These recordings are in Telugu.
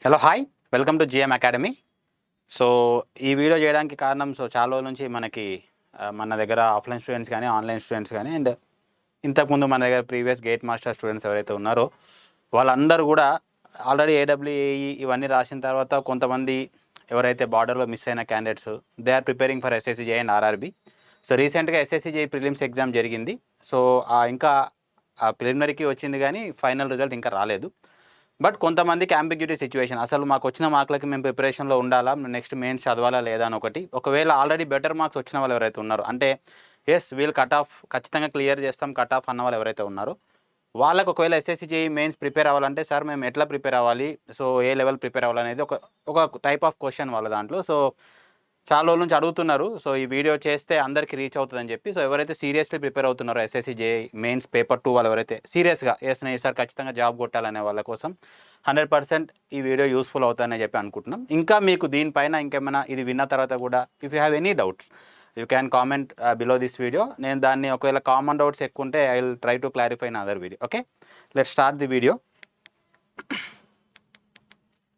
Hello hi, welcome to GM academy. So ఈ వీడియో చేయడానికి కారణం, చాలా రోజుల నుంచి మనకి మన దగ్గర ఆఫ్లైన్ స్టూడెంట్స్ కానీ ఆన్లైన్ స్టూడెంట్స్ కానీ అండ్ ఇంతకుముందు మన దగ్గర ప్రీవియస్ గేట్ మాస్టర్ స్టూడెంట్స్ ఎవరైతే ఉన్నారో వాళ్ళందరూ కూడా ఆల్రెడీ ఏడబ్ల్యూఏఈ ఇవన్నీ రాసిన తర్వాత కొంతమంది ఎవరైతే బార్డర్లో మిస్ అయిన candidates they are preparing for SSC JE and RRB. So రీసెంట్గా ఎస్ఎస్సిజే ప్రిలిమ్స్ ఎగ్జామ్ జరిగింది. సో ఇంకా ఆ ప్రిలిమినరీకి వచ్చింది కానీ ఫైనల్ రిజల్ట్ ఇంకా రాలేదు. బట్ కొంతమందికి అంబిగ్యూటీ సిచ్యువేషన్, అసలు మాకు వచ్చిన మార్కులకి మేము ప్రిపరేషన్లో ఉండాలా, నెక్స్ట్ మెయిన్స్ చదవాలా లేదా అని ఒకటి. ఒకవేళ ఆల్రెడీ బెటర్ మార్క్స్ వచ్చిన వాళ్ళు ఎవరైతే ఉన్నారో, అంటే ఎస్ వీళ్ళు కట్ ఆఫ్ ఖచ్చితంగా క్లియర్ చేస్తాం కట్ ఆఫ్ అన్న వాళ్ళు ఎవరైతే ఉన్నారో వాళ్ళకి ఒకవేళ ఎస్ఎస్సిజేఈ మెయిన్స్ ప్రిపేర్ అవ్వాలంటే సార్ మేము ఎట్లా ప్రిపేర్ అవ్వాలి, సో ఏ లెవెల్ ప్రిపేర్ అవ్వాలనేది ఒక టైప్ ఆఫ్ క్వశ్చన్ వాళ్ళ దాంట్లో. సో చాలా రోజుల నుంచి అడుగుతున్నారు. సో ఈ వీడియో చేస్తే అందరికీ రీచ్ అవుతుందని చెప్పి, సో ఎవరైతే సీరియస్లీ ప్రిపేర్ అవుతున్నారో ఎస్ఎస్సిజేఈ మెయిన్స్ పేపర్ 2 వాళ్ళు ఎవరైతే సీరియస్గా నేను ఈసారి ఖచ్చితంగా జాబ్ కొట్టాలనే వాళ్ళ కోసం 100% ఈ వీడియో యూస్ఫుల్ అవుతుందని చెప్పి అనుకుంటున్నాం. ఇంకా మీకు దీనిపైన ఇంకేమైనా ఇది విన్న తర్వాత కూడా if you have any doubts you can comment below this video. నేను దాన్ని ఒకవేళ కామన్ డౌట్స్ ఎక్కువ ఉంటే I will try to clarify in other video. Okay, let's start the video.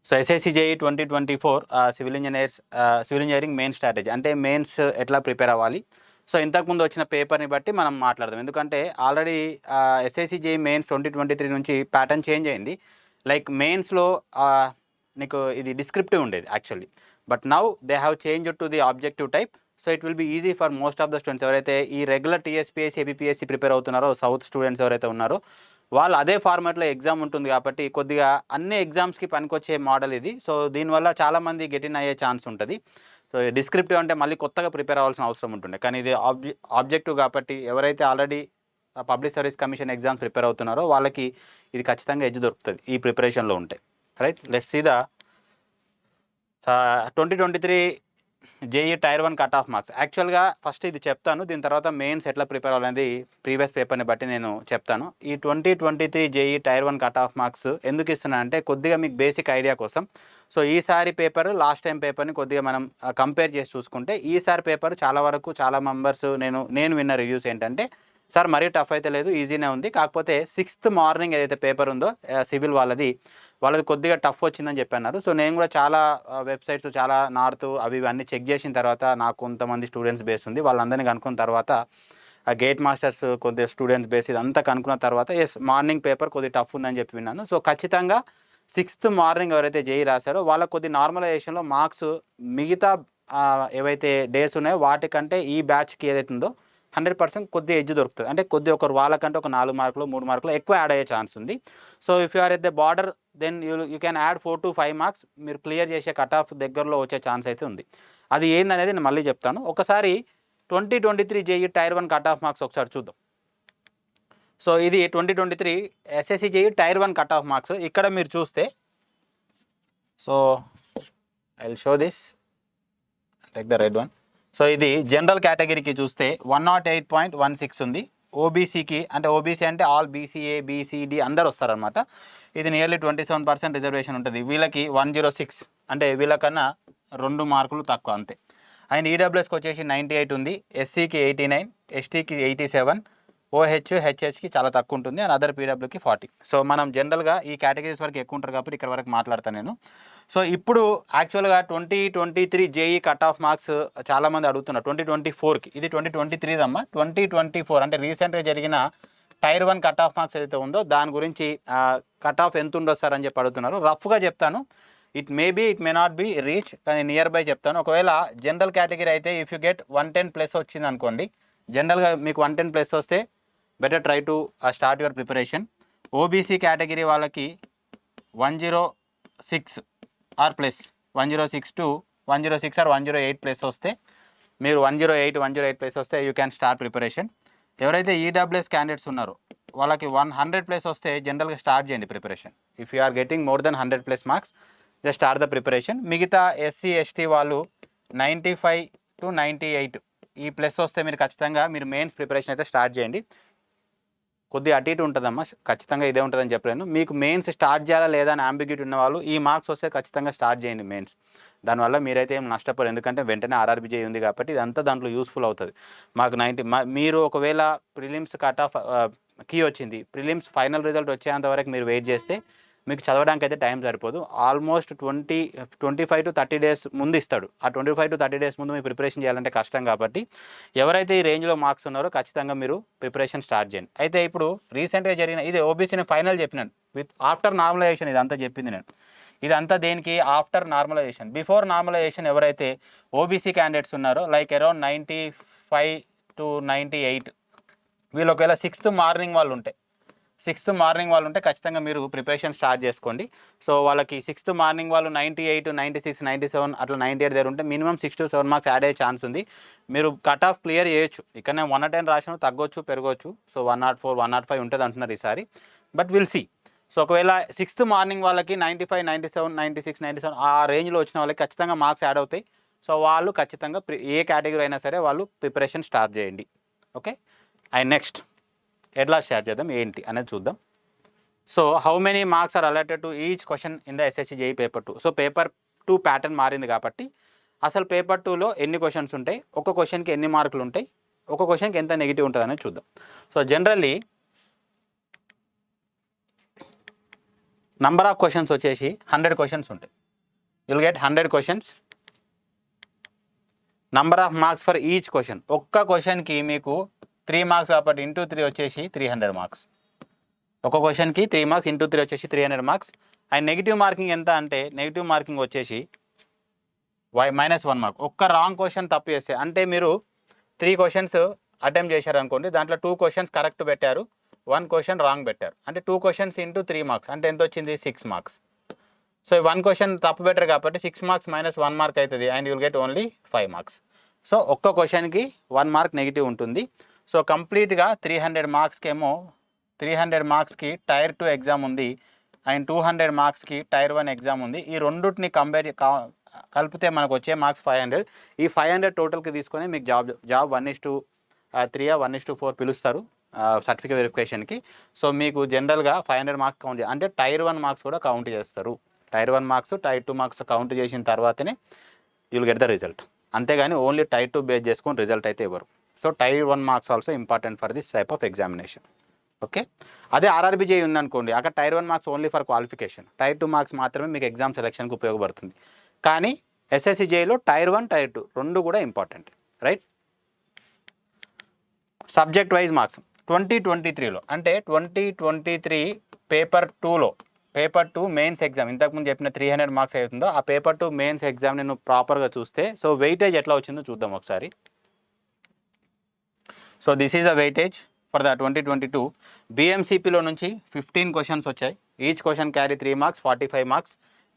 So SSC JE 2024 civil engineering main strategy, అంటే మెయిన్స్ ఎట్లా ప్రిపేర్ అవ్వాలి. సో ఇంతకుముందు వచ్చిన పేపర్ని బట్టి మనం మాట్లాడదాం. ఎందుకంటే ఆల్రెడీ ఎస్ఎస్సిజేఈ మెయిన్స్ 2023 నుంచి ప్యాటర్న్ చేంజ్ అయింది. లైక్ మెయిన్స్లో నీకు ఇది డిస్క్రిప్టివ్ ఉండేది actually, but now they have change to the objective type. So it will be easy for most of the students ఎవరైతే ఈ రెగ్యులర్ టీఎస్పీఎస్సీ ఏబిపిఎస్సీ ప్రిపేర్ అవుతున్నారో, సౌత్ స్టూడెంట్స్ ఎవరైతే ఉన్నారో వాళ్ళు అదే ఫార్మాట్లో ఎగ్జామ్ ఉంటుంది కాబట్టి కొద్దిగా అన్ని ఎగ్జామ్స్కి పనికొచ్చే మోడల్ ఇది. సో దీనివల్ల చాలామంది గెటిన్ అయ్యే ఛాన్స్ ఉంటుంది. సో డిస్క్రిప్టివ్ అంటే మళ్ళీ కొత్తగా ప్రిపేర్ అవ్వాల్సిన అవసరం ఉంటుంది, కానీ ఇది ఆబ్జెక్టివ్ కాబట్టి ఎవరైతే already public service commission exams prepare అవుతున్నారో వాళ్ళకి ఇది ఖచ్చితంగా ఎడ్జ్ దొరుకుతుంది ఈ ప్రిపరేషన్లో ఉంటే. Right, let's see the 2023 JE tier 1 cut off marks. యాక్చువల్గా ఫస్ట్ ఇది చెప్తాను, దీని తర్వాత మెయిన్స్ ఎట్లా ప్రిపేర్ అవ్వాలనేది ప్రీవియస్ పేపర్ని బట్టి నేను చెప్తాను. ఈ 2023 JE tier 1 cut off marks ఎందుకు ఇస్తున్నా అంటే కొద్దిగా మీకు బేసిక్ ఐడియా కోసం. సో ఈసారి పేపర్ లాస్ట్ టైం పేపర్ని కొద్దిగా మనం కంపేర్ చేసి చూసుకుంటే ఈసారి పేపర్ చాలా వరకు చాలా మెంబర్స్ నేను విన్న రివ్యూస్ ఏంటంటే సార్ మరీ టఫ్ అయితే లేదు, ఈజీనే ఉంది, కాకపోతే 6th మార్నింగ్ ఏదైతే పేపర్ ఉందో సివిల్ వాళ్ళది కొద్దిగా టఫ్ వచ్చిందని చెప్పన్నారు. సో నేను కూడా చాలా వెబ్సైట్స్, చాలా నార్త్ అవి ఇవన్నీ చెక్ చేసిన తర్వాత నాకు కొంతమంది స్టూడెంట్స్ బేస్ ఉంది, వాళ్ళందరినీ కనుక్కున్న తర్వాత ఆ గేట్ మాస్టర్స్ కొద్దిగా స్టూడెంట్స్ బేస్ ఇదంతా కనుక్కున్న తర్వాత మార్నింగ్ పేపర్ కొద్దిగా టఫ్ ఉందని చెప్పి విన్నాను. సో ఖచ్చితంగా 6th మార్నింగ్ ఎవరైతే జేఈ రాశారో వాళ్ళకు కొద్ది నార్మలైజేషన్లో మార్క్స్ మిగతా ఏవైతే డేస్ ఉన్నాయో వాటికంటే ఈ బ్యాచ్కి ఏదైతే ఉందో 100% కొద్దిగా ఎడ్జ్ దొరుకుతుంది. అంటే కొద్దిగా వాళ్ళకంటే ఒక 4 మార్కులు 3 మార్కులు ఎక్కువ యాడ్ అయ్యే ఛాన్స్ ఉంది. So if you are at the border then you can add 4 to 5 marks, మీరు క్లియర్ చేసే కట్ ఆఫ్ దగ్గరలో వచ్చే ఛాన్స్ అయితే ఉంది. అది ఏందనేది నేను మళ్ళీ చెప్తాను. ఒకసారి 2023 JE tier 1 cut off marks ఒకసారి చూద్దాం. సో ఇది 2023 SSC JE tier 1 cut off marks. ఇక్కడ మీరు చూస్తే, so I will show this, take the red one. So ఇది జనరల్ కేటగిరీకి చూస్తే 108.16 ఉంది. ఓబీసీకి, అంటే ఓబీసీ అంటే ఆల్ బీసీఏ బీసీడి అందరు వస్తారనమాట. ఇది నియర్లీ 27% రిజర్వేషన్ ఉంటుంది. వీళ్ళకి 106, అంటే వీళ్ళకన్నా 2 మార్కులు తక్కువ అంతే. అండ్ ఈడబ్ల్యూఎస్కి వచ్చేసి 98 ఉంది, ఎస్సీకి 89, ఎస్టీకి 87, హెచ్ఎస్కి చాలా తక్కువ ఉంటుంది, అండ్ అదర్ పీడబ్ల్యూకి 40. సో మనం జనరల్గా ఈ కేటగిరీస్ వరకు ఎక్కువ ఉంటారు కాబట్టి ఇక్కడ వరకు మాట్లాడతాను నేను. సో ఇప్పుడు యాక్చువల్గా 2023 జేఈ కట్ ఆఫ్ మార్క్స్ చాలామంది అడుగుతున్నారు 2024కి. ఇది 2023 అమ్మా. 2024 అంటే రీసెంట్గా జరిగిన టైర్ 1 కట్ ఆఫ్ మార్క్స్ ఏదైతే ఉందో దాని గురించి కట్ ఆఫ్ ఎంత ఉండొచ్చు సార్ అని చెప్పి అడుగుతున్నారు. రఫ్గా చెప్తాను, it may not be reach, కానీ నియర్ బై చెప్తాను. ఒకవేళ జనరల్ కేటగిరీ అయితే ఇఫ్ యూ గెట్ 110+ వచ్చింది అనుకోండి, జనరల్గా మీకు 110+ వస్తే better try to start your preparation. OBC category వాళ్ళకి 106 ఆర్ ప్లస్, 106 to 106 ఆర్ 108+ వస్తే, మీరు 108+ వస్తే యూ క్యాన్ స్టార్ట్ ప్రిపరేషన్. ఎవరైతే ఈడబ్ల్యూఎస్ క్యాండిడేట్స్ ఉన్నారో వాళ్ళకి 100+ వస్తే జనరల్గా స్టార్ట్ చేయండి preparation. If you are getting more then 100+ marks just start the preparation. మిగతా ఎస్సీ ఎస్టీ వాళ్ళు 95 to 98 ఈ ప్లస్ వస్తే మీరు ఖచ్చితంగా మీరు మెయిన్స్ ప్రిపరేషన్ అయితే స్టార్ట్ చేయండి. కొద్దిగా అటు ఇటు ఉంటుందమ్మా, ఖచ్చితంగా ఇదే ఉంటుందని చెప్పలేను. మీకు మెయిన్స్ స్టార్ట్ చేయాలా లేదా అని అంబిగ్యూటీ ఉన్న వాళ్ళు ఈ మార్క్స్ వస్తే ఖచ్చితంగా స్టార్ట్ చేయండి మెయిన్స్. దానివల్ల మీరైతే ఏం నష్టపోరు, ఎందుకంటే వెంటనే ఆర్ఆర్బిజే ఉంది కాబట్టి ఇదంతా దాంట్లో యూస్ఫుల్ అవుతుంది. మాకు 90 మీరు ఒకవేళ ప్రిలిమ్స్ కట్ ఆఫ్ కీ వచ్చింది, ప్రిలిమ్స్ ఫైనల్ రిజల్ట్ వచ్చేంత వరకు మీరు వెయిట్ చేస్తే మీకు చదవడానికి అయితే టైం సరిపోదు. ఆల్మోస్ట్ 25 to 30 డేస్ ముందు ఇస్తాడు. ఆ 25 to 30 డేస్ ముందు మీరు ప్రిపరేషన్ చేయాలంటే కష్టం కాబట్టి ఎవరైతే ఈ రేంజ్లో మార్క్స్ ఉన్నారో ఖచ్చితంగా మీరు ప్రిపరేషన్ స్టార్ట్ చేయండి. అయితే ఇప్పుడు రీసెంట్గా జరిగిన ఇది ఓబీసీని ఫైనల్ చెప్పినాను విత్ ఆఫ్టర్ నార్మలైజేషన్ ఇదంతా చెప్పింది నేను. ఇదంతా దేనికి ఆఫ్టర్ నార్మలైజేషన్. బిఫోర్ నార్మలైజేషన్ ఎవరైతే ఓబీసీ క్యాండిడేట్స్ ఉన్నారో లైక్ అరౌండ్ 95 to 98 వీళ్ళు ఒకవేళ 6th మార్నింగ్ వాళ్ళు ఉంటే ఖచ్చితంగా మీరు ప్రిపరేషన్ స్టార్ట్ చేసుకోండి. సో వాళ్ళకి 6th మార్నింగ్ వాళ్ళు 98, 96, 97 అట్లా 98 దగ్గర ఉంటే మినిమం 6 to 7 మార్క్స్ యాడ్ అయ్యే ఛాన్స్ ఉంది. మీరు కట్ ఆఫ్ క్లియర్ చేయొచ్చు. ఇక్కడ నేను 110 రాసిన తగ్గొచ్చు పెరగవచ్చు. సో 104, 105 ఉంటుంది అంటున్నారు ఈసారి. But will see. సో ఒకవేళ 6th మార్నింగ్ వాళ్ళకి 95, 97, 96, 97 ఆ రేంజ్లో వచ్చిన వాళ్ళకి ఖచ్చితంగా మార్క్స్ యాడ్ అవుతాయి. సో వాళ్ళు ఖచ్చితంగా ఏ కేటగిరీ అయినా సరే వాళ్ళు ప్రిపరేషన్ స్టార్ట్ చేయండి. ఓకే. అండ్ నెక్స్ట్ ఎట్లా స్టార్ట్ చేద్దాం ఏంటి అనేది చూద్దాం. So how many marks are allotted to each question in the SSC JE paper 2. So paper 2 pattern మారింది కాబట్టి అసలు పేపర్ 2లో ఎన్ని క్వశ్చన్స్ ఉంటాయి, ఒక క్వశ్చన్కి ఎన్ని మార్కులు ఉంటాయి, ఒక క్వశ్చన్కి ఎంత నెగిటివ్ ఉంటుంది అనేది చూద్దాం. So generally number of questions వచ్చేసి 100 క్వశ్చన్స్ ఉంటాయి. You'll get 100 questions. Number of marks for each question, ఒక్క క్వశ్చన్కి మీకు 3 మార్క్స్ కాబట్టి ఇంటూ 3 వచ్చేసి 300 మార్క్స్. ఒక క్వశ్చన్కి 3 మార్క్స్ ఇంటూ 3 వచ్చేసి 300 మార్క్స్. అండ్ నెగిటివ్ మార్కింగ్ ఎంత అంటే నెగిటివ్ మార్కింగ్ వచ్చేసి -1 మార్క్. ఒక్క రాంగ్ క్వశ్చన్ తప్పు చేస్తే అంటే మీరు 3 క్వశ్చన్స్ అటెంప్ట్ చేశారు అనుకోండి, దాంట్లో 2 క్వశ్చన్స్ కరెక్ట్ పెట్టారు, 1 క్వశ్చన్ రాంగ్ పెట్టారు, అంటే 2 క్వశ్చన్స్ ఇంటూ 3 మార్క్స్ అంటే ఎంత వచ్చింది 6 మార్క్స్. సో 1 క్వశ్చన్ తప్పు పెట్టారు కాబట్టి 6 మార్క్స్ -1 మార్క్ అవుతుంది and you'll get only 5 marks. So ఒక్క క్వశ్చన్కి 1 మార్క్ నెగిటివ్ ఉంటుంది. సో కంప్లీట్గా 300 మార్క్స్కి ఏమో 300 మార్క్స్కి టైర్ 2 ఎగ్జామ్ ఉంది అండ్ 200 మార్క్స్కి టైర్ 1 ఎగ్జామ్ ఉంది. ఈ రెండుటిని కలిపితే మనకు వచ్చే మార్క్స్ 500. ఈ 500 టోటల్కి తీసుకొని మీకు జాబ్ 1:3 1:4 పిలుస్తారు సర్టిఫికేట్ వెరిఫికేషన్కి. సో మీకు జనరల్గా 500 మార్క్స్ కౌంట్ అంటే టైర్ 1 మార్క్స్ కూడా కౌంట్ చేస్తారు. Tier 1 marks tier 2 marks count చేసిన తర్వాతనే యుల్ గెట్ ద రిజల్ట్. అంతేగాని ఓన్లీ టైర్ 2 బేస్ చేసుకొని రిజల్ట్ అయితే ఇవ్వరు. So tier 1 marks also important for this type of examination. Okay. అదే ఆర్ఆర్బీ జేఈ ఉందనుకోండి, అక్కడ tier 1 marks only for qualification, tier 2 marks మాత్రమే మీకు ఎగ్జామ్ సెలెక్షన్కి ఉపయోగపడుతుంది. కానీ ఎస్ఎస్సి జేఈలో టైర్ 1 టైర్ 2 రెండు కూడా important, right. Subject wise marks 2023లో అంటే 2023 పేపర్ 2 మెయిన్స్ ఎగ్జామ్ ఇంతకుముందు చెప్పిన 300 మార్క్స్ అవుతుందో ఆ పేపర్ 2 మెయిన్స్ ఎగ్జామ్ నేను ప్రాపర్గా చూస్తే సో వెయిటేజ్ ఎట్లా వచ్చిందో చూద్దాం ఒకసారి. So this is a weightage for the 2022. బిఎంసిపిలో నుంచి 15 క్వశ్చన్స్ వచ్చాయి. Each question carry 3 marks 45 marks.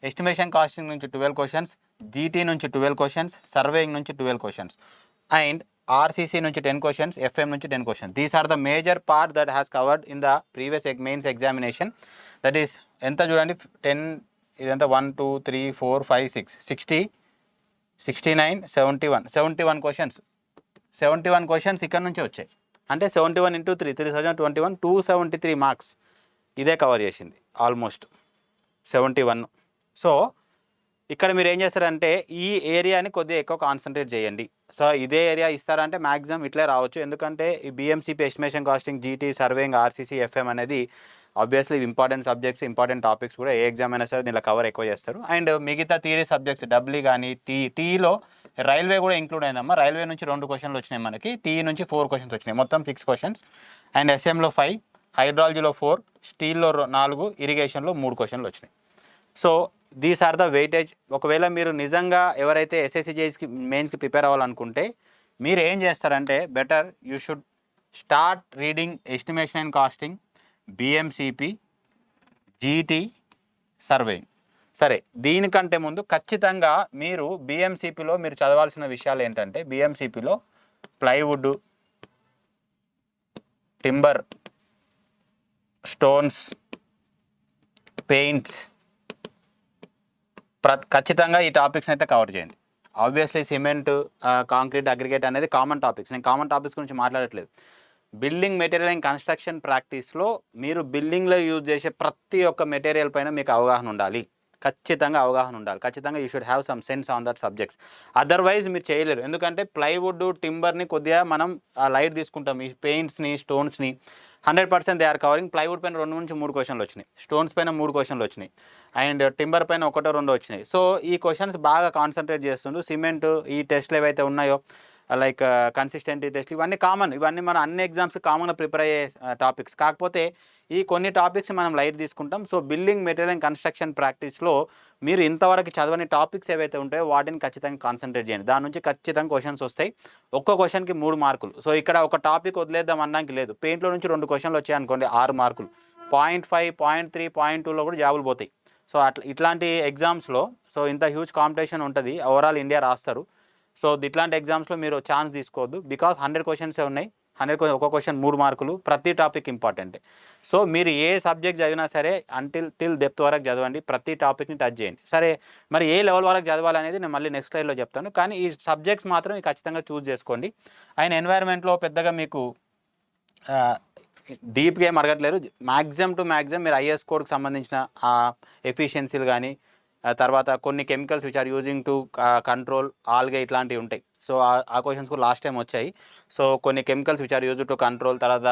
Estimation casting నుంచి 12 క్వశ్చన్స్, జీటీ నుంచి 12 క్వశ్చన్స్, సర్వేయింగ్ నుంచి 12 క్వశ్చన్స్ అండ్ ఆర్సీసీ నుంచి 10 క్వశ్చన్స్, ఎఫ్ఎం నుంచి 10 questions. These are the major part that has covered in the previous mains examination. That is ఎంత చూడండి 10 ఇదంతా 1 2 3 4 5 6 60 69 71 క్వశ్చన్స్. 71 క్వశ్చన్స్ ఇక్కడ నుంచే వచ్చాయి. అంటే 71 into 3 3021 273 మార్క్స్ ఇదే కవర్ చేసింది ఆల్మోస్ట్ 71. సో ఇక్కడ మీరు ఏం చేస్తారంటే ఈ ఏరియాని కొద్దిగా ఎక్కువ కాన్సన్ట్రేట్ చేయండి. సో ఇదే ఏరియా ఇస్తారంటే మ్యాక్సిమం ఇట్లే రావచ్చు. ఎందుకంటే ఈ BMCP estimation costing, GT, surveying, RCC, FM అనేది obviously important subjects, important topics కూడా ఏ ఎగ్జామ్ అయినా సరే దీనిలో కవర్ ఎక్కువ చేస్తారు. అండ్ మిగతా థియరీ సబ్జెక్ట్స్ డబ్ల్యూ కానీ టీఈలో రైల్వే కూడా ఇంక్లూడ్ అయిందమ్మా. రైల్వే నుంచి 2 క్వశ్చన్లు వచ్చినాయి మనకి, టీఈ నుంచి 4 క్వశ్చన్స్ వచ్చినాయి, మొత్తం 6 క్వశ్చన్స్. అండ్ ఎస్ఎంలో 5, హైడ్రాలజీలో 4, స్టీల్లో 4, ఇరిగేషన్లో 3 క్వశ్చన్లు వచ్చినాయి. So these are the weightage. ఒకవేళ మీరు నిజంగా ఎవరైతే ఎస్ఎస్సి జేఈకి మెయిన్స్కి ప్రిపేర్ అవ్వాలనుకుంటే మీరు ఏం చేస్తారంటే better you should start reading estimation and costing, BMCP, GT, surveying. సరే, దీనికంటే ముందు ఖచ్చితంగా మీరు బిఎంసిపిలో మీరు చదవాల్సిన విషయాలు ఏంటంటే బిఎంసిపిలో ప్లైవుడ్, టింబర్, స్టోన్స్, పెయింట్స్, ఖచ్చితంగా ఈ టాపిక్స్ని అయితే కవర్ చేయండి. ఆబ్వియస్లీ సిమెంట్, కాంక్రీట్, అగ్రిగేట్ అనేది కామన్ టాపిక్స్. నేను కామన్ టాపిక్స్ గురించి మాట్లాడట్లేదు. బిల్డింగ్ మెటీరియల్ అండ్ కన్స్ట్రక్షన్ ప్రాక్టీస్లో మీరు బిల్డింగ్లో యూజ్ చేసే ప్రతి ఒక్క మెటీరియల్ పైన మీకు అవగాహన ఉండాలి. ఖచ్చితంగా అవగాహన ఉండాలి. ఖచ్చితంగా you should have some sense on that subjects. Otherwise మీరు చేయలేరు. ఎందుకంటే ప్లైవుడ్, టింబర్ని కొద్దిగా మనం లైట్ తీసుకుంటాం, ఈ పెయింట్స్ని, స్టోన్స్ని 100% దే ఆర్ కవరింగ్. ప్లైవుడ్ పైన 2 నుంచి 3 క్వశ్చన్లు వచ్చినాయి, స్టోన్స్ పైన 3 క్వశ్చన్లు వచ్చినాయి, అండ్ టింబర్ పైన 1-2 వచ్చినాయి. సో ఈ క్వశ్చన్స్ బాగా కాన్సన్ట్రేట్ చేస్తుండ్రు. సిమెంట్ ఈ టెస్ట్లు ఏవైతే ఉన్నాయో లైక్ కన్సిస్టెంటీ టెస్ట్ ఇవన్నీ కామన్, ఇవన్నీ మన అన్ని ఎగ్జామ్స్ కామన్గా ప్రిపేర్ అయ్యే టాపిక్స్. కాకపోతే ఈ కొన్ని టాపిక్స్ మనం లైట్ తీసుకుంటాం. So building material and construction ప్రాక్టీస్లో మీరు ఇంతవరకు చదవని టాపిక్స్ ఏవైతే ఉంటాయో వాటిని ఖచ్చితంగా కాన్సన్ట్రేట్ చేయండి. దాని నుంచి ఖచ్చితంగా క్వశ్చన్స్ వస్తాయి. ఒక్కో క్వశ్చన్కి 3 మార్కులు. సో ఇక్కడ ఒక టాపిక్ వదిలేద్దాం అనడానికి లేదు. పెయింట్లో నుంచి 2 క్వశ్చన్లు వచ్చాయనుకోండి 6 మార్కులు, 0.5, 0.3, 0.2లో కూడా జాబులు పోతాయి. సో ఇట్లాంటి ఎగ్జామ్స్లో సో ఇంత హ్యూజ్ కాంపిటీషన్ ఉంటుంది, ఓవరాల్ ఇండియా రాస్తారు. సో ఇట్లాంటి ఎగ్జామ్స్లో మీరు ఛాన్స్ తీసుకోవద్దు. బికాస్ 100 క్వశ్చన్సే ఉన్నాయి, 100 ఒక క్వశ్చన్ 3 మార్కులు, ప్రతి టాపిక్ ఇంపార్టెంట్. సో మీరు ఏ సబ్జెక్ట్ చదివినా సరే టిల్ డెప్త్ వరకు చదవండి, ప్రతి టాపిక్ని టచ్ చేయండి. సరే మరి ఏ లెవెల్ వరకు చదవాలనేది నేను మళ్ళీ నెక్స్ట్ స్లైడ్లో చెప్తాను. కానీ ఈ సబ్జెక్ట్స్ మాత్రం ఖచ్చితంగా చూస్ చేసుకోండి. ఆయన ఎన్వైర్న్మెంట్లో పెద్దగా మీకు డీప్గా ఏం అడగట్లేరు. మ్యాక్సిమం టు మ్యాక్సిమం మీరు ఐఎస్ కోడ్కి సంబంధించిన ఎఫిషియన్సీలు కానీ తర్వాత కొన్ని chemicals which are using to control algae ఇట్లాంటివి ఉంటాయి. సో ఆ క్వశ్చన్స్ కూడా లాస్ట్ టైం వచ్చాయి. సో కొన్ని chemicals which are use to control, తర్వాత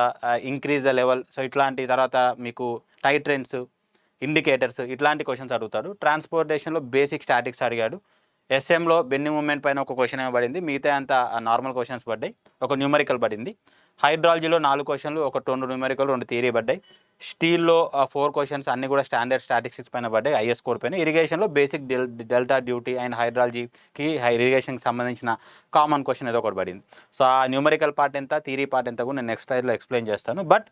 ఇంక్రీజ్ ద లెవెల్, సో ఇట్లాంటి తర్వాత మీకు టైట్రెంట్స్, ఇండికేటర్స్ ఇట్లాంటి క్వశ్చన్స్ అడుగుతాడు. ట్రాన్స్పోర్టేషన్లో బేసిక్ స్టాటిక్స్ అడిగాడు. ఎస్ఎంలో బెండింగ్ మూమెంట్ పైన ఒక క్వశ్చన్ ఏమో పడింది, మిగతా అంతా నార్మల్ క్వశ్చన్స్ పడ్డాయి, ఒక న్యూమరికల్ పడింది. హైడ్రాలజీలో 4 క్వశ్చన్లు, ఒక 2 న్యూమరికల్, 2 థియరీ పడ్డాయి. స్టీల్లో 4 క్వశ్చన్స్ అన్నీ కూడా స్టాండర్డ్ స్టాటిస్టిక్స్ పైన పడ్డాయి, ఐఎస్ కోడ్ పైన. ఇరిగేషన్లో బేసిక్ డెల్టా డ్యూటీ అండ్ హైడ్రాలజీకి ఇరిగేషన్కి సంబంధించిన కామన్ క్వశ్చన్ ఏదో ఒకటి పడింది. సో ఆ న్యూమరికల్ పార్ట్ ఎంత, థియరీ పార్ట్ ఎంత కూడా నేను నెక్స్ట్ స్లైడ్లో ఎక్స్ప్లెయిన్ చేస్తాను. But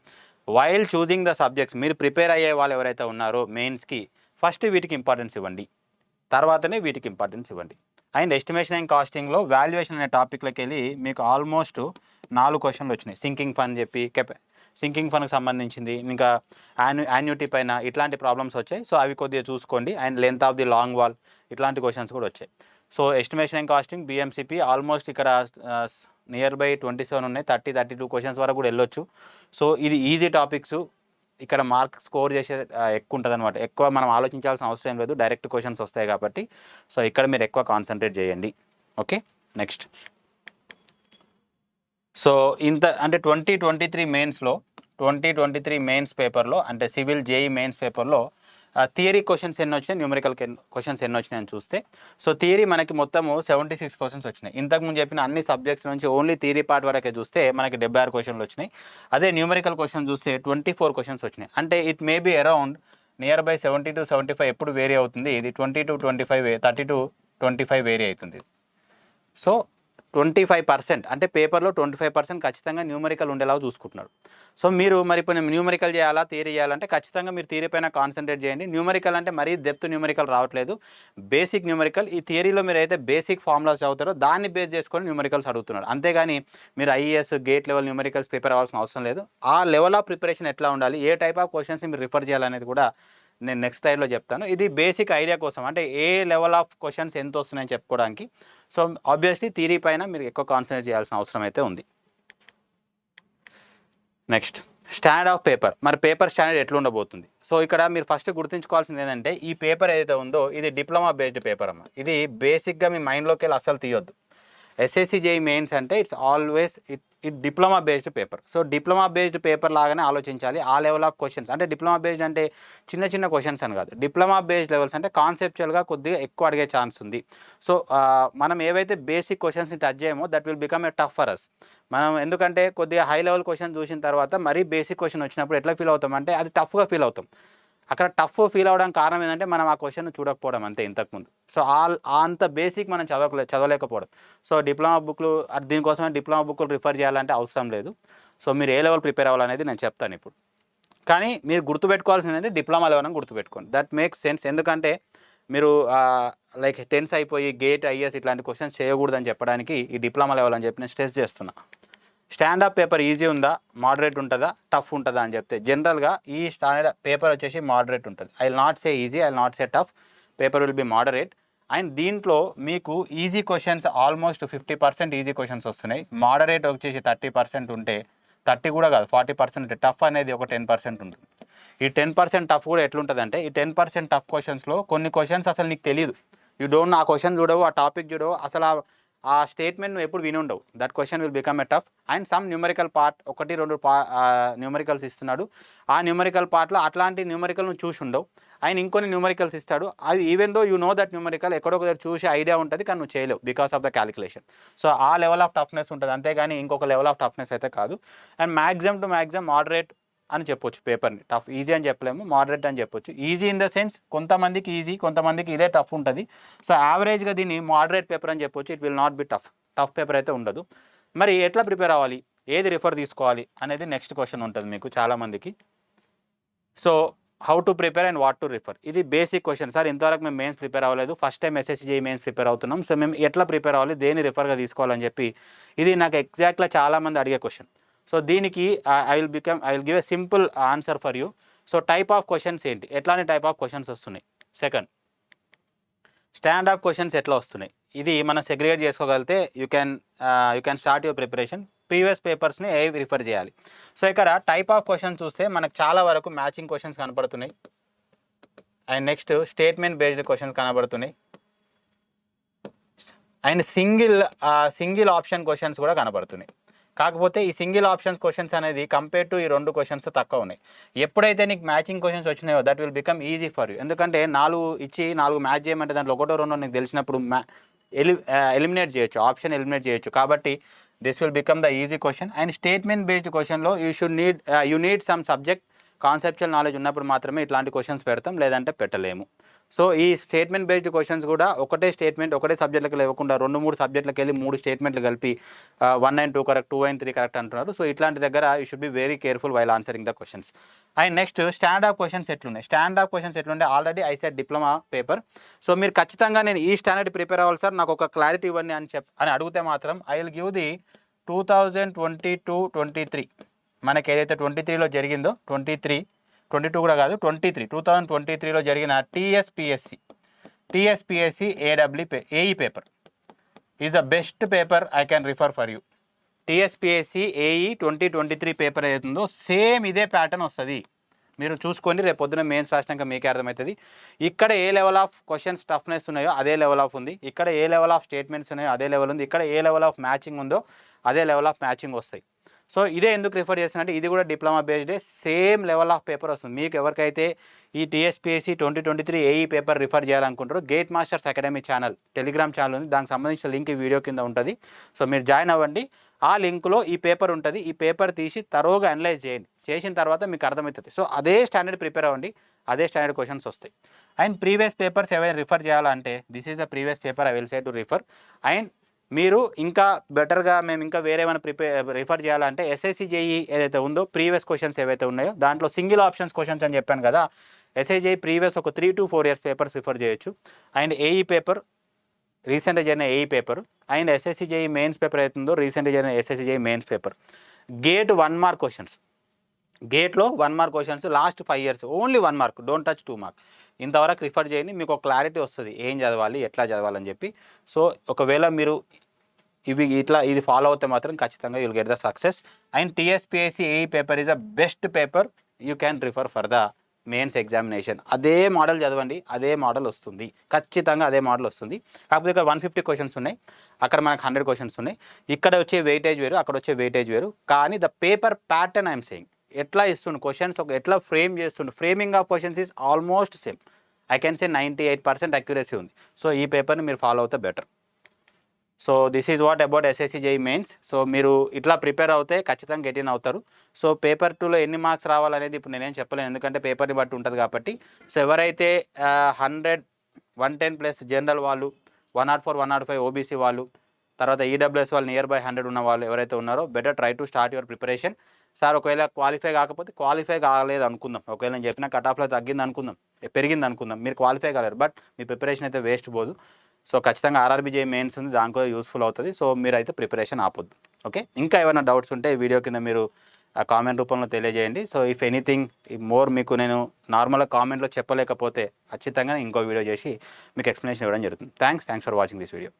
while choosing the subjects మీరు ప్రిపేర్ అయ్యే వాళ్ళు ఎవరైతే ఉన్నారో మెయిన్స్కి ఫస్ట్ వీటికి ఇంపార్టెన్స్ ఇవ్వండి, తర్వాతనే వీటికి ఇంపార్టెన్స్ ఇవ్వండి. అండ్ ఎస్టిమేషన్ అండ్ కాస్టింగ్లో వాల్యుయేషన్ అనే టాపిక్లోకి వెళ్ళి మీకు ఆల్మోస్ట్ 4 క్వశ్చన్లు వచ్చినాయి. సింకింగ్ ఫండ్ చెప్పి సింకింగ్ ఫండ్కి సంబంధించింది, ఇంకా యాన్యుటీ పైన ఇట్లాంటి ప్రాబ్లమ్స్ వచ్చాయి. సో అవి కొద్దిగా చూసుకోండి. And length of the long wall ఇట్లాంటి క్వశ్చన్స్ కూడా వచ్చాయి. So estimation and costing BMCP almost ఇక్కడ నియర్ బై 27 ఉన్నాయి, 30-32 క్వశ్చన్స్ వరకు కూడా వెళ్ళొచ్చు. సో ఇది ఈజీ టాపిక్స్, ఇక్కడ మార్క్ స్కోర్ చేసే ఎక్కువ ఉంటుంది అనమాట. ఎక్కువ మనం ఆలోచించాల్సిన అవసరం లేదు, డైరెక్ట్ క్వశ్చన్స్ వస్తాయి కాబట్టి. సో ఇక్కడ మీరు ఎక్కువ కాన్సన్ట్రేట్ చేయండి. Okay, next. సో ఇంత అంటే 2023 మెయిన్స్లో 2023 మెయిన్స్ పేపర్లో అంటే సివిల్ జేఈ మెయిన్స్ పేపర్లో థియరీ క్వశ్చన్స్ ఎన్ని వచ్చినాయి, న్యూమరికల్ క్వశ్చన్స్ ఎన్ని వచ్చినాయని చూస్తే, సో థియరీ మనకి మొత్తము 76 క్వశ్చన్స్ వచ్చినాయి. ఇంతకుముందు చెప్పిన అన్ని సబ్జెక్ట్స్ నుంచి ఓన్లీ థియరీ పార్ట్ వరకే చూస్తే మనకి 76 క్వశ్చన్లు వచ్చినాయి. అదే న్యూమరికల్ క్వశ్చన్ చూస్తే 24 క్వశ్చన్స్ వచ్చినాయి. అంటే it may be around near by 70 to 75 ఎప్పుడు వేరీ అవుతుంది. ఇది 20 to 25, 30 to 25 వేరీ అవుతుంది. సో 25% అంటే పేపర్లో 25% ఖచ్చితంగా న్యూమరికల్ ఉండేలాగా చూసుకుంటున్నాడు. సో మీరు మరి ఇప్పుడు న్యూమరికల్ చేయాలా, థియరీ చేయాలంటే ఖచ్చితంగా మీరు థియరీ పైన కాన్సన్ట్రేట్ చేయండి. న్యూమరికల్ అంటే మరీ డెప్త్ న్యూమరికల్ రావట్లేదు, బేసిక్ న్యూమరికల్. ఈ థియరీలో మీరు అయితే బేసిక్ ఫార్ములాస్ చదువుతారో దాన్ని బేస్ చేసుకొని న్యూమరికల్స్ అడుగుతున్నాడు. అంతేగాని మీరు IAS gate level numericals prepare అవ్వాల్సిన అవసరం లేదు. ఆ లెవెల్ ఆఫ్ ప్రిపరేషన్ ఎట్లా ఉండాలి, ఏ టైప్ ఆఫ్ క్వశ్చన్స్ మీరు రిఫర్ చేయాలనేది కూడా నేను నెక్స్ట్ స్లైడ్లో చెప్తాను. ఇది బేసిక్ ఐడియా కోసం, అంటే ఏ లెవెల్ ఆఫ్ క్వశ్చన్స్ ఎంత వస్తున్నాయని చెప్పుకోవడానికి. సో ఆబ్వియస్లీ థియరీ పైన మీరు ఎక్కువ కాన్సన్ట్రేట్ చేయాల్సిన అవసరం అయితే ఉంది. Next, standard of paper. మరి పేపర్ స్టాండర్డ్ ఎట్లా ఉండబోతుంది? సో ఇక్కడ మీరు ఫస్ట్ గుర్తుంచుకోవాల్సింది ఏంటంటే ఈ పేపర్ ఏదైతే ఉందో ఇది డిప్లొమా బేస్డ్ పేపర్ అమ్మ. ఇది బేసిక్గా మీ మైండ్లోకి వెళ్ళి అస్సలు తీయొద్దు. ఎస్ఎస్సి జేఈ మెయిన్స్ అంటే it's always it diploma based paper. So diploma based paper లాగానే ఆలోచించాలి. ఆ లెవెల్ ఆఫ్ క్వశ్చన్స్ అంటే డిప్లొమా బేస్డ్ అంటే చిన్న చిన్న క్వశ్చన్స్ అని కాదు. డిప్లొమా బేస్డ్ లెవెల్స్ అంటే కాన్సెప్చువల్గా కొద్దిగా ఎక్కువ అడిగే ఛాన్స్ ఉంది. సో మనం ఏవైతే బేసిక్ క్వశ్చన్స్ని టచ్ చేయమో that will become a tough for us. మనం ఎందుకంటే కొద్దిగా హై లెవెల్ క్వశ్చన్ చూసిన తర్వాత మరీ బేసిక్ క్వశ్చన్ వచ్చినప్పుడు ఎట్లా ఫీల్ అవుతాం అంటే అది టఫ్గా ఫీల్ అవుతాం. అక్కడ టఫ్ ఫీల్ అవ్వడానికి కారణం ఏంటంటే మనం ఆ క్వశ్చన్ చూడకపోవడం అంతే ఇంతకుముందు. సో అంత బేసిక్ మనం చదవలేకపోవడం. సో డిప్లొమా బుక్లు దీనికోసమే డిప్లొమా బుక్లు రిఫర్ చేయాలంటే అవసరం లేదు. సో మీరు ఏ లెవెల్ ప్రిపేర్ అవ్వాలనేది నేను చెప్తాను ఇప్పుడు. కానీ మీరు గుర్తుపెట్టుకోవాల్సింది ఏంటంటే డిప్లొమా లెవెల్ అని గుర్తుపెట్టుకోండి. That makes sense. ఎందుకంటే మీరు లైక్ టెన్స్ అయిపోయి గేట్ ఐఎస్ ఇట్లాంటి క్వశ్చన్స్ చేయకూడదని చెప్పడానికి ఈ డిప్లొమా లెవెల్ అని చెప్పి నేను స్ట్రెస్ చేస్తున్నా. స్టాండర్డ్ పేపర్ ఈజీ ఉందా, మోడరేట్ ఉంటుందా, టఫ్ ఉంటుందా అని చెప్తే జనరల్గా ఈ స్టాండర్డ్ పేపర్ వచ్చేసి మోడరేట్ ఉంటుంది. I will not say easy, I will not say tough. Paper will be moderate. And దీంట్లో మీకు easy questions almost 50% easy questions వస్తున్నాయి. మోడరేట్ వచ్చేసి 30% ఉంటే, 30 కూడా కాదు 40% ఉంటే, టఫ్ అనేది ఒక 10% ఉంటుంది. ఈ 10% టఫ్ కూడా ఎట్లుంటుందంటే ఈ 10% టఫ్ క్వశ్చన్స్లో కొన్ని క్వశ్చన్స్ అసలు నీకు తెలియదు. యూ డోంట్, ఆ క్వశ్చన్ చూడవు, ఆ టాపిక్ చూడవు, అసలు ఆ స్టేట్మెంట్ నువ్వు ఎప్పుడు విని ఉండవు. That question will become a tough. And some numerical part 1-2 numericals ఇస్తున్నాడు. ఆ న్యూమరికల్ పార్ట్లో అట్లాంటి న్యూమరికల్ నువ్వు చూసి ఉండవు. ఆయన ఇంకొన్ని న్యూమరికల్స్ ఇస్తాడు. అవి even though you know that numerical ఎక్కడో ఒకటి చూసి ఐడియా ఉంటుంది, కానీ నువ్వు చేయలేవు because of the calculation. So ఆ లెవెల్ ఆఫ్ టఫ్నెస్ ఉంటుంది, అంతేగాని ఇంకొక లెవెల్ ఆఫ్ టఫ్నెస్ అయితే కాదు. And maximum to maximum moderate అని చెప్పొచ్చు పేపర్ని. టఫ్ ఈజీ అని చెప్పలేము, మోడరేట్ అని చెప్పొచ్చు. ఈజీ ఇన్ ద సెన్స్ కొంతమందికి ఈజీ, కొంతమందికి ఇదే టఫ్ ఉంటుంది. సో యావరేజ్గా దీన్ని మోడరేట్ పేపర్ అని చెప్పొచ్చు. It will not be tough paper అయితే ఉండదు. మరి ఎట్లా ప్రిపేర్ అవ్వాలి, ఏది రిఫర్ తీసుకోవాలి అనేది నెక్స్ట్ క్వశ్చన్ ఉంటుంది మీకు చాలామందికి. So how to prepare and what to refer, ఇది బేసిక్ క్వశ్చన్. సార్ ఇంతవరకు మేము మెయిన్స్ ప్రిపేర్ అవ్వలేదు, first time SSC mains prepare అవుతున్నాం, సో మేము ఎట్లా ప్రిపేర్ అవ్వాలి, దేని రిఫర్గా తీసుకోవాలని చెప్పి ఇది నాకు ఎగ్జాక్ట్గా చాలామంది అడిగే క్వశ్చన్. సో దీనికి I will give a simple answer for you. So type of questions ఏంటి, ఎట్లాంటి టైప్ ఆఫ్ క్వశ్చన్స్ వస్తున్నాయి. సెకండ్, స్టాండ్ ఆఫ్ క్వశ్చన్స్ ఎట్లా వస్తున్నాయి, ఇది మనం సెగ్రిగేట్ చేసుకోగలిగితే you can start your preparation. Previous పేపర్స్ని ఏ రిఫర్ చేయాలి. సో ఇక్కడ టైప్ ఆఫ్ క్వశ్చన్స్ చూస్తే మనకు చాలా వరకు మ్యాచింగ్ క్వశ్చన్స్ కనపడుతున్నాయి. And next statement based questions కనబడుతున్నాయి. అండ్ సింగిల్ ఆప్షన్ క్వశ్చన్స్ కూడా కనబడుతున్నాయి. కాకపోతే ఈ సింగిల్ ఆప్షన్స్ క్వశ్చన్స్ అనేది కంపేర్ టు ఈ 2 క్వశ్చన్స్ తక్కువ ఉన్నాయి. ఎప్పుడైతే నీకు మ్యాచింగ్ క్వశ్చన్స్ వచ్చినాయో that will become easy for you. ఎందుకంటే 4 ఇచ్చి 4 మ్యాచ్ చేయమంటే దాంట్లో 1-2 నీకు తెలిసినప్పుడు ఎలిమినేట్ చేయొచ్చు, ఆప్షన్ ఎలిమినేట్ చేయొచ్చు. కాబట్టి this will become the easy question. And statement based క్వశ్చన్లో you need some subject conceptual knowledge ఉన్నప్పుడు మాత్రమే ఇట్లాంటి క్వశ్చన్స్ పెడతాం, లేదంటే పెట్టలేము. సో ఈ స్టేట్మెంట్ బేస్డ్ క్వశ్చన్స్ కూడా ఒకటే స్టేట్మెంట్ ఒకటే సబ్జెక్టులకు లేకుండా 2-3 సబ్జెక్టులకు వెళ్ళి 3 స్టేట్మెంట్లు కలిపి 1 and 2 కరెక్ట్, 2 and 3 కరెక్ట్ అంటున్నారు. సో ఇట్లాంటి దగ్గర you should be very careful while answering the questions. And next stand of questions ఎట్లున్నాయి. స్టాండ్ ఆఫ్ క్వశ్చన్స్ ఎట్లుంటే already I set diploma paper. So మీరు ఖచ్చితంగా నేను ఈ స్టాండర్డ్ ప్రిపేర్ అవ్వాలి సార్, నాకు ఒక క్లారిటీ ఇవ్వండి అని అడిగితే మాత్రం ఐ విల్ గివ్ ది 2022-23 మనకి ఏదైతే 23లో జరిగిందో 22 కూడా కాదు 2023లో జరిగిన TSPSC AE paper is the best paper I can refer for you. TSPSC AE 2023 paper ఏదైతుందో సేమ్ ఇదే ప్యాటర్న్ వస్తుంది. మీరు చూసుకోండి, రేపు పొద్దున మెయిన్స్ రాసినాక మీకే అర్థమవుతుంది. ఇక్కడ ఏ లెవెల్ ఆఫ్ క్వశ్చన్స్ టఫ్నెస్ ఉన్నాయో అదే లెవెల్ ఆఫ్ ఉంది, ఇక్కడ ఏ లెవెల్ ఆఫ్ స్టేట్మెంట్స్ ఉన్నాయో అదే లెవెల్ ఉంది, ఇక్కడ ఏ లెవెల్ ఆఫ్ మ్యాచింగ్ ఉందో అదే లెవెల్ ఆఫ్ మ్యాచింగ్ వస్తాయి. సో ఇదే ఎందుకు రిఫర్ చేస్తున్నట్టు ఇది కూడా డిప్లొమా బేస్డే, సేమ్ లెవెల్ ఆఫ్ పేపర్ వస్తుంది. మీకు ఎవరికైతే ఈ టీఎస్పిఎస్సి 2023 ఏఈ పేపర్ రిఫర్ చేయాలనుకుంటారో GATE Masters Academy channel Telegram channel ఉంది, దానికి సంబంధించిన లింక్ ఈ వీడియో కింద ఉంటుంది. సో మీరు జాయిన్ అవ్వండి, ఆ లింక్లో ఈ పేపర్ ఉంటుంది, ఈ పేపర్ తీసి తరోగా అనలైజ్ చేయండి, చేసిన తర్వాత మీకు అర్థమవుతుంది. సో అదే స్టాండర్డ్ ప్రిపేర్ అవ్వండి, అదే స్టాండర్డ్ క్వశ్చన్స్ వస్తాయి. అండ్ ప్రీవియస్ పేపర్స్ ఏవైనా రిఫర్ చేయాలంటే this is the previous paper I will say to refer. And మీరు ఇంకా బెటర్గా మేము ఇంకా వేరేమైనా రిఫర్ చేయాలంటే SSC JEE ఏదైతే ఉందో ప్రీవియస్ క్వశ్చన్స్ ఏవైతే ఉన్నాయో దాంట్లో సింగిల్ ఆప్షన్స్ క్వశ్చన్స్ అని చెప్పాను కదా, SSC ప్రీవియస్ ఒక 3 to 4 years పేపర్స్ రిఫర్ చేయొచ్చు. అండ్ ఏఈ పేపర్ రీసెంట్గా జరిగిన AE paper, and SSC JEE mains paper అవుతుందో రీసెంట్గా జరిగిన SSC JEE mains paper. GATE 1 mark questions, గేట్లో 1 mark questions last 5 years only 1 mark, don't touch 2 mark. ఇంతవరకు రిఫర్ చేయండి, మీకు ఒక క్లారిటీ వస్తుంది ఏం చదవాలి ఎట్లా చదవాలని చెప్పి. సో ఒకవేళ మీరు ఇది ఫాలో అవుతే మాత్రం ఖచ్చితంగా you'll get the success. And TSPSC AE paper is the best paper you can refer for the mains examination. అదే మోడల్ చదవండి, అదే మోడల్ వస్తుంది, ఖచ్చితంగా అదే మోడల్ వస్తుంది. కాకపోతే ఇక్కడ 150 క్వశ్చన్స్ ఉన్నాయి, అక్కడ మనకు 100 క్వశ్చన్స్ ఉన్నాయి. ఇక్కడ వచ్చే వెయిటేజ్ వేరు, అక్కడ వచ్చే వెయిటేజ్ వేరు. కానీ the paper pattern I'm saying, ఎట్లా ఇస్తుండు క్వశ్చన్స్, ఎట్లా ఫ్రేమ్ చేస్తుండు, framing of questions is almost same. I can say 98% accuracy ఉంది. సో ఈ పేపర్ని మీరు ఫాలో అవుతే better. So this is what about SSC JEE mains. So మీరు ఇట్లా ప్రిపేర్ అవుతే ఖచ్చితంగా గెట్ ఇన్ అవుతారు. సో పేపర్ 2లో ఎన్ని మార్క్స్ రావాలనేది ఇప్పుడు నేనేం చెప్పలేను, ఎందుకంటే పేపర్ని బట్టి ఉంటుంది కాబట్టి. సో ఎవరైతే 100, 110+ జనరల్ వాళ్ళు, 104, 105 OBC వాళ్ళు, తర్వాత EWS వాళ్ళు నియర్ బై 100 ఉన్న వాళ్ళు ఎవరైతే ఉన్నారో better try to start your preparation. Sir ఒకవేళ క్వాలిఫై కాకపోతే క్వాలిఫై కాలేదు అనుకుందాం, ఒకవేళ నేను చెప్పిన కట్ ఆఫ్లో తగ్గింది అనుకుందాం, పెరిగింది అనుకుందాం, మీరు క్వాలిఫై కాలేరు, బట్ మీ ప్రిపరేషన్ అయితే వేస్ట్ పోదు. సో ఖచ్చితంగా RRB JEE మెయిన్స్ ఉంది, దానికి కూడా యూస్ఫుల్ అవుతుంది. సో మీరైతే ప్రిపరేషన్ ఆపొద్దు. ఓకే, ఇంకా ఏమైనా డౌట్స్ ఉంటే వీడియో కింద మీరు కామెంట్ రూపంలో తెలియజేయండి. సో ఇఫ్ ఎనీథింగ్ మోర్ మీకు నేను నార్మల్గా కామెంట్లో చెప్పలేకపోతే ఖచ్చితంగా ఇంకో వీడియో చేసి మీకు ఎక్స్ప్లెనేషన్ ఇవ్వడం జరుగుతుంది. Thanks for watching this video.